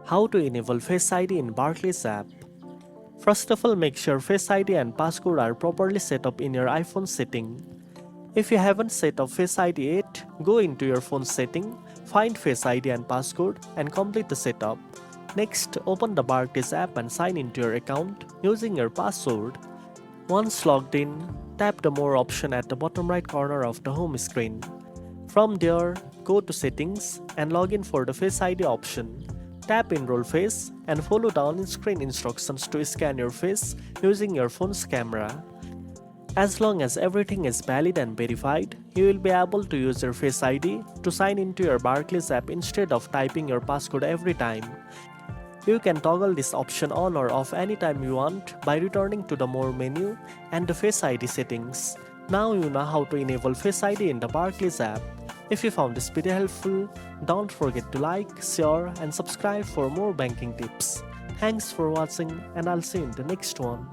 How to enable Face ID in Barclays app. First of all, make sure Face ID and passcode are properly set up in your iPhone setting. If you haven't set up Face ID yet, go into your phone setting, find Face ID and passcode and complete the setup. Next, open the Barclays app and sign into your account using your password. Once logged in, tap the More option at the bottom right corner of the home screen. From there, go to Settings and log in for the Face ID option. Tap Enroll Face and follow the on-screen instructions to scan your face using your phone's camera. As long as everything is valid and verified, you will be able to use your Face ID to sign into your Barclays app instead of typing your passcode every time. You can toggle this option on or off anytime you want by returning to the More menu and the Face ID settings. Now you know how to enable Face ID in the Barclays app. If you found this video helpful, don't forget to like, share and subscribe for more banking tips. Thanks for watching and I'll see you in the next one.